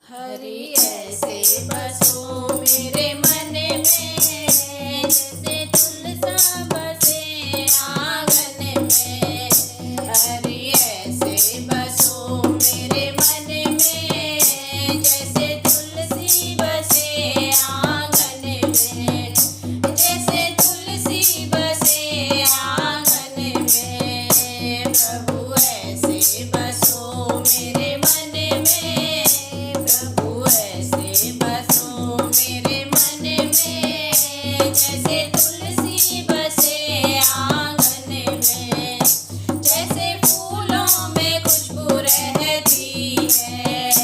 हरि ऐसे बसो मेरे मन में, जैसे तुलसा बसे आंगन में। हरि ऐसे बसो मेरे मन में, जैसे तुलसी बसे आंगन में। जैसे तुलसी बसे आंगन में, प्रभु ऐसे बसो मेरे मन में। प्रभु ऐसे बसो मेरे मन में, जैसे तुलसी बसे आंगन में। जैसे फूलों में खुशबू रहती है,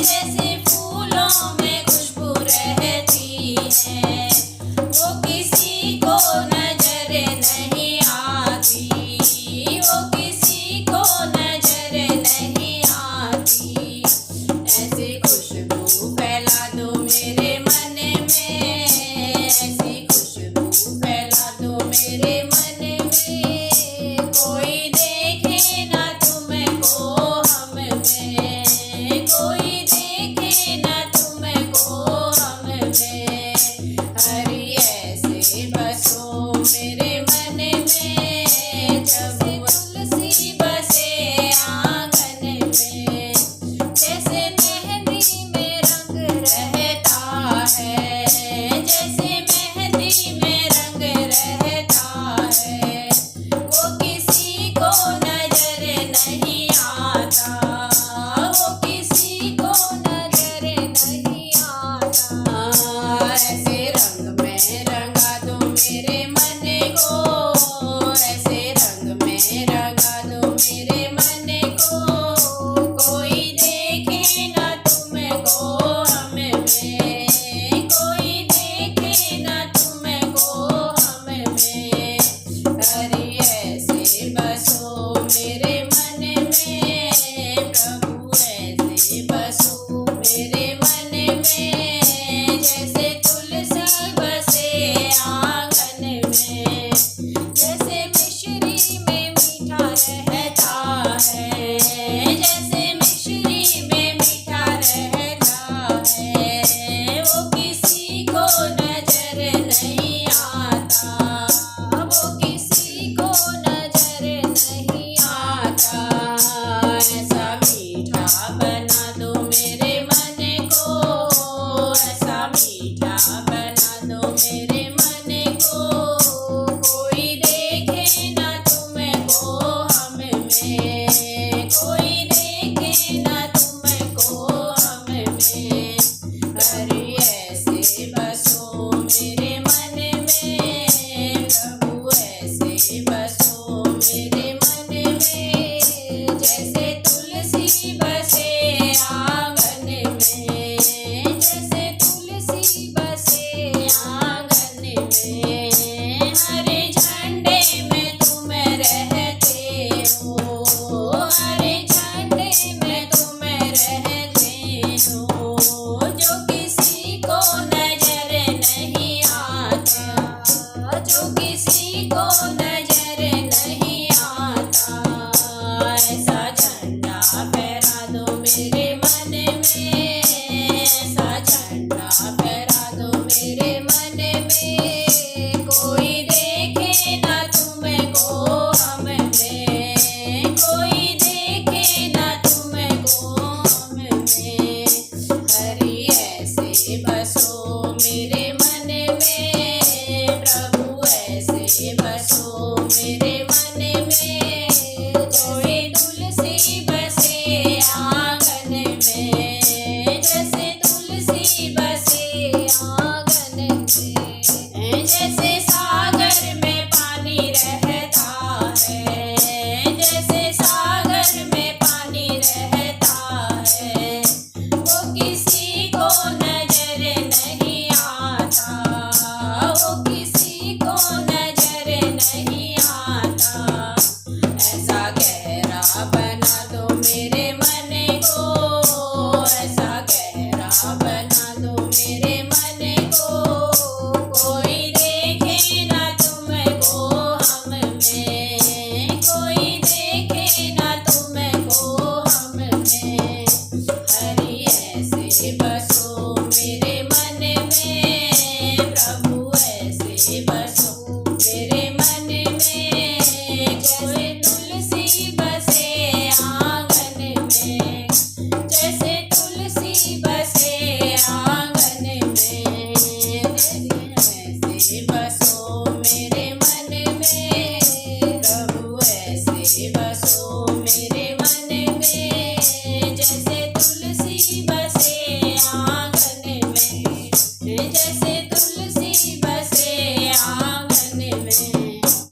जैसे फूलों में खुशबू रहती है, वो किसी को नजर नहीं आती, वो किसी को नजर नहीं आती। ऐसी खुशबू फैला दो मेरे मन में, ऐसी खुशबू फैला दो मेरे मन में। कोई देखे ना तुमको हम में, कोई देखे ना तुमको हम में। हरि ऐसे बसो मेरे मन में, जैसे तुलसी बसे आंगन में। जैसे मेहंदी में रंग रहता है, जैसे मेहंदी में रंग रहता है, वो किसी को नजर नहीं आता, वो किसी को नजर नहीं आता। ऐसे रंग में रंगा दो मेरे मन को, ऐसे रंग में रंगा दो मेरे मन को। कोई देखे ना तुमको हम में, कोई देखे ना तुमको हम में। हरि ऐसे बसो मेरे मन में, प्रभु ऐसे बसो मेरे मन में। जैसे तुलसी बसे आंगन में, जैसे मिश्री में मीठा रहता है, जैसे मिश्री में मीठा रहता है, वो किसी को नजर नहीं आता, वो किसी को नजर नहीं आता। ऐसा मीठा बना दो मेरे मन को, ऐसा मीठा बना दो मेरे मन को। कोई देखे ना तुमको हम में, कोई देखे ना तुमको हम में। हरि ऐसे बसो मेरे मन में, प्रभु ऐसे बसो मेरे मन में। जैसे तुलसी बसे आंगन में, जैसे तुलसी बसे आंगन में। हरे झंडे में तुम रहते हो, हरे झंडे में तुम रहते हो, जो किसी को नजर नहीं आता, जो किसी को नजर नहीं आता। ऐसा झंडा फहरा दो मेरे मन में, ऐसा झंडा फहरा दो मेरे मन में। कोई देखे ना तुमको हम में, कोई देखे ना तुमको हम में। हरि ऐसे बसो मेरे मन में, प्रभु ऐसे बसो मेरे मन में। कोई तुलसी बसे आंगन में, जैसे तुलसी बसे आंगन में। जैसे सागर में पानी रहता है, जैसे सागर में पानी रहता है, वो किसी को नजर नहीं आता, वो किसी को नजर नहीं आता। ऐसा गहरा बना दो मेरे मन को, ऐसा गहरा बना दो मेरे मन को। कोई देखे ना तुमको हम में, कोई देखे ना तुमको हम में। हरि ऐसे मेरे